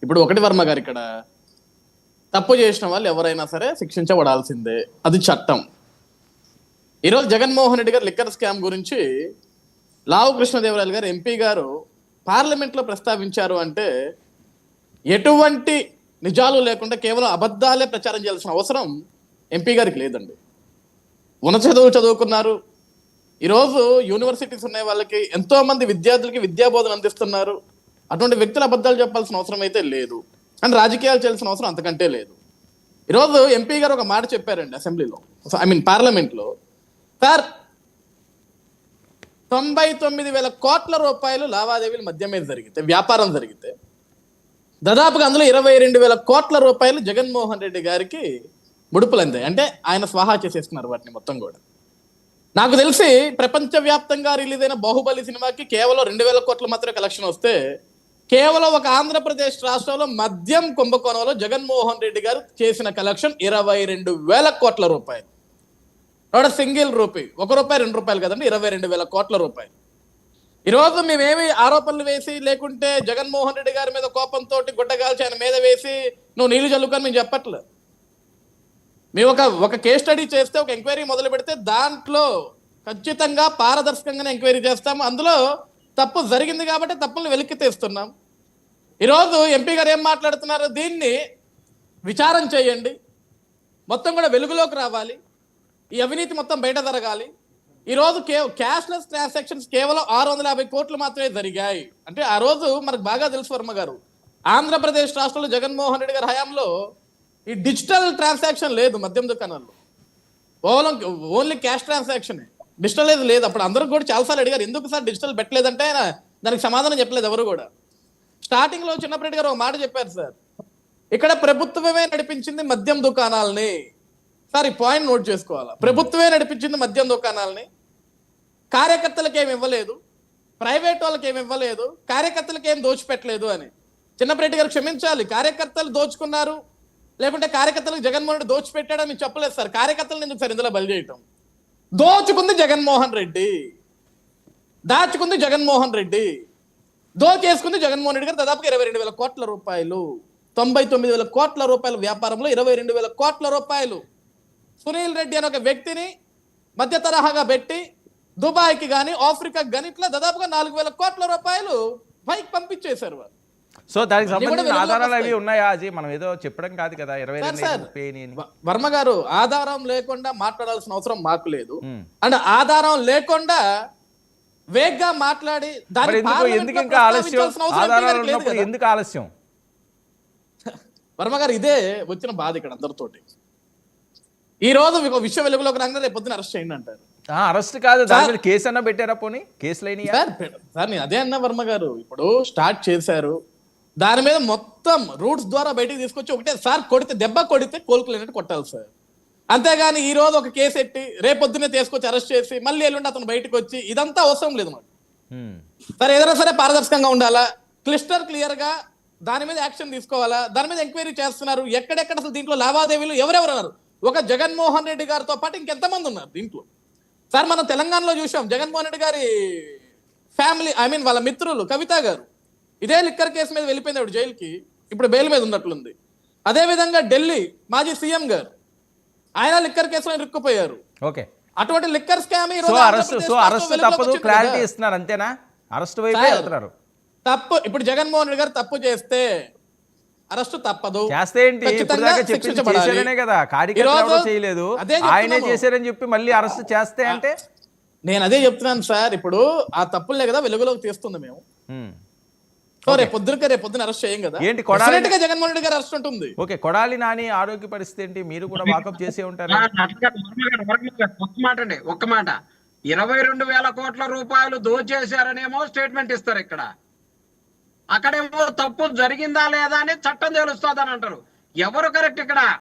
ఇప్పుడు ఒకటి వర్మ గారు ఇక్కడ తప్పు చేసిన వాళ్ళు ఎవరైనా సరే శిక్షించబడాల్సిందే, అది చట్టం. ఈరోజు జగన్మోహన్ రెడ్డి గారు లిక్కర్ స్కామ్ గురించి లావు కృష్ణదేవరాయలు గారు ఎంపీ గారు పార్లమెంట్లో ప్రస్తావించారు అంటే ఎటువంటి నిజాలు లేకుండా కేవలం అబద్ధాలే ప్రచారం చేయాల్సిన అవసరం ఎంపీ గారికి లేదండి. చదువుకున్నారు. ఈరోజు యూనివర్సిటీస్ ఉన్నాయి, వాళ్ళకి ఎంతో మంది విద్యార్థులకి విద్యాబోధన అందిస్తున్నారు. అటువంటి వ్యక్తులు అబద్ధాలు చెప్పాల్సిన అవసరం అయితే లేదు, అండ్ రాజకీయాలు చేయాల్సిన అవసరం అంతకంటే లేదు. ఈరోజు ఎంపీ గారు ఒక మాట చెప్పారండి అసెంబ్లీలో, పార్లమెంట్లో. సార్, 99,000 కోట్ల రూపాయలు లావాదేవీలు మద్యం మీద జరిగితే, వ్యాపారం జరిగితే, దాదాపుగా అందులో 22,000 కోట్ల రూపాయలు జగన్మోహన్ రెడ్డి గారికి ముడుపులు అందాయి. అంటే ఆయన స్వాహా చేసేస్తున్నారు వాటిని మొత్తం కూడా. నాకు తెలిసి ప్రపంచవ్యాప్తంగా రిలీజ్ అయిన బాహుబలి సినిమాకి కేవలం 2,000 కోట్లు మాత్రమే కలెక్షన్ వస్తే, కేవలం ఒక ఆంధ్రప్రదేశ్ రాష్ట్రంలో మద్యం కుంభకోణంలో జగన్మోహన్ రెడ్డి గారు చేసిన కలెక్షన్ 22,000 కోట్ల రూపాయలు. సింగిల్ రూపీ, ₹1 ₹2 కదండి, 22,000 కోట్ల రూపాయలు. ఈరోజు మేమేమి ఆరోపణలు వేసి, లేకుంటే జగన్మోహన్ రెడ్డి గారి మీద కోపంతో గుడ్డగాల్చి ఆయన మీద వేసి నువ్వు నీళ్లు చల్లుకొని మేము చెప్పట్లేదు. మేము ఒక కేస్ స్టడీ చేస్తే, ఒక ఎంక్వైరీ మొదలు పెడితే దాంట్లో ఖచ్చితంగా పారదర్శకంగానే ఎంక్వైరీ చేస్తాము. అందులో తప్పు జరిగింది కాబట్టి తప్పుల్ని వెలికి తీస్తున్నాం. ఈరోజు ఎంపీ గారు ఏం మాట్లాడుతున్నారు, దీన్ని విచారం చేయండి, మొత్తం కూడా వెలుగులోకి రావాలి, ఈ అవినీతి మొత్తం బయట జరగాలి. ఈరోజు క్యాష్లెస్ ట్రాన్సాక్షన్స్ కేవలం 650 కోట్లు మాత్రమే జరిగాయి. అంటే ఆ రోజు మనకు బాగా తెలుసు వర్మ గారు, ఆంధ్రప్రదేశ్ రాష్ట్రంలో జగన్మోహన్ రెడ్డి గారి హయాంలో ఈ డిజిటల్ ట్రాన్సాక్షన్ లేదు మద్యం దుకాణాల్లో, ఓన్లీ క్యాష్ ట్రాన్సాక్షన్, డిజిటల్ లేదు. అప్పుడు అందరూ కూడా చాలాసార్లు అడిగారు, ఎందుకు సార్ డిజిటల్ పెట్టలేదంటే ఆయన దానికి సమాధానం చెప్పలేదు ఎవరు కూడా. స్టార్టింగ్ లో చిన్నప్పటి గారు ఒక మాట చెప్పారు, సార్ ఇక్కడ ప్రభుత్వమే నడిపించింది మద్యం దుకాణాలని. సార్ ఈ పాయింట్ నోట్ చేసుకోవాలా, ప్రభుత్వమే నడిపించింది మద్యం దుకాణాలని, కార్యకర్తలకు ఏమి ఇవ్వలేదు, ప్రైవేట్ వాళ్ళకి ఏమి ఇవ్వలేదు, కార్యకర్తలకు ఏం దోచిపెట్టలేదు అని. చిన్నప్పటి గారు క్షమించాలి, కార్యకర్తలు దోచుకున్నారు, లేకుంటే కార్యకర్తలకు జగన్మోహన్ రెడ్డి దోచిపెట్టాడని మీరు చెప్పలేదు సార్. కార్యకర్తలను ఎందుకు సార్ ఇందులో బలి చేయటం? దోచుకుంది జగన్మోహన్ రెడ్డి, దాచుకుంది జగన్మోహన్ రెడ్డి, దోచేసుకుంది జగన్మోహన్ రెడ్డి గారు దాదాపుగా 22,000 కోట్ల రూపాయలు. 99,000 కోట్ల రూపాయల వ్యాపారంలో 22,000 కోట్ల రూపాయలు సునీల్ రెడ్డి అనే ఒక వ్యక్తిని మధ్య తరహాగా పెట్టి దుబాయ్కి కానీ ఆఫ్రికాకి కానీ ఇట్లా దాదాపుగా 4,000 కోట్ల రూపాయలు పైకి పంపించేశారు వారు. సో దానికి సంబంధించిన ఆధారాలు అవి ఉన్నాయా? అది మనం ఏదో చెప్పడం కాదు కదా. వర్మ గారు, ఆధారం లేకుండా మాట్లాడాల్సిన అవసరం మాకు లేదు, అండ్ ఆధారం లేకుండా వేగ్గా మాట్లాడి ఎందుకు ఇంకా ఆలస్యం? ఎందుకు ఆలస్యం? వర్మ గారు, ఇదే వచ్చిన బాధ ఇక్కడ అందరితోటి. ఈ రోజు విషయం వెలుగులోకి రాగానే రేపు పొద్దున అరెస్ట్ చేయండి అంటారు. అరెస్ట్ కాదు, దాని మీద కేసు అన్నా పెట్టారా? పోనీ కేసులు సార్ నేను అదే అన్నా వర్మ గారు, ఇప్పుడు స్టార్ట్ చేశారు, దాని మీద మొత్తం రూట్స్ ద్వారా బయటికి తీసుకొచ్చి ఒకటే సార్ కొడితే, దెబ్బ కొడితే కోలుకోలేనట్టు కొట్టాలి సార్. అంతేగాని ఈ రోజు ఒక కేసు ఎట్టి రేపొద్దునే తీసుకొచ్చి అరెస్ట్ చేసి మళ్ళీ ఎల్లుండి అతను బయటకు వచ్చి ఇదంతా అవసరం లేదు మాకు. సరే ఏదైనా సరే పారదర్శకంగా ఉండాలా, క్లియర్ గా దాని మీద యాక్షన్ తీసుకోవాలా, దాని మీద ఎంక్వైరీ చేస్తున్నారు. ఎక్కడెక్కడ అసలు దీంట్లో లావాదేవీలు ఎవరెవరు ఉన్నారు? ఒక జగన్మోహన్ రెడ్డి గారితో పాటు ఇంకెంతమంది ఉన్నారు దీంట్లో? సార్ మనం తెలంగాణలో చూసాం, జగన్మోహన్ రెడ్డి గారి ఫ్యామిలీ, వాళ్ళ మిత్రులు కవిత గారు ఇదే లిక్కర్ కేసు మీద వెళ్ళిపోయింది ఆవిడ జైలుకి, ఇప్పుడు బెయిల్ మీద ఉన్నట్లుంది. అదే విధంగా ఢిల్లీ మాజీ సీఎం గారు, ఆయన లిక్కర్ కేసులో ఇరుక్కుపోయారు. ఓకే, అటువంటి లిక్కర్ స్కామ్ క్లారిటీ ఇస్తున్నారు అంతేనా? అరెస్ట్ తప్పు. ఇప్పుడు జగన్మోహన్ రెడ్డి గారు తప్పు చేస్తే అరెస్ట్ తప్పదు. చేయలేదు, ఆయనే చేశారని చెప్పి మళ్ళీ అరెస్ట్ చేస్తే అంటే నేను అదే చెప్తున్నాను సార్. ఇప్పుడు ఆ తప్పులే కదా వెలుగులోకి తీస్తుంది మేము. రేపు పొద్దున అరెస్ట్ చేయం కదా, ఏంటి జగన్మోహన్ రెడ్డి గారు అరెస్ట్ ఉంటుంది. ఓకే, కొడాలి నాని ఆరోగ్య పరిస్థితి ఏంటి? మీరు కూడా వాకప్ చేసే ఉంటారు. ఒక్క మాట 22,000 కోట్ల రూపాయలు దోచేశారనేమో స్టేట్మెంట్ ఇస్తారు, ఇక్కడ అక్కడేమో తప్పు జరిగిందా లేదా అని చట్టం తెలుస్తుందని అంటారు. ఎవరు కరెక్ట్ ఇక్కడ?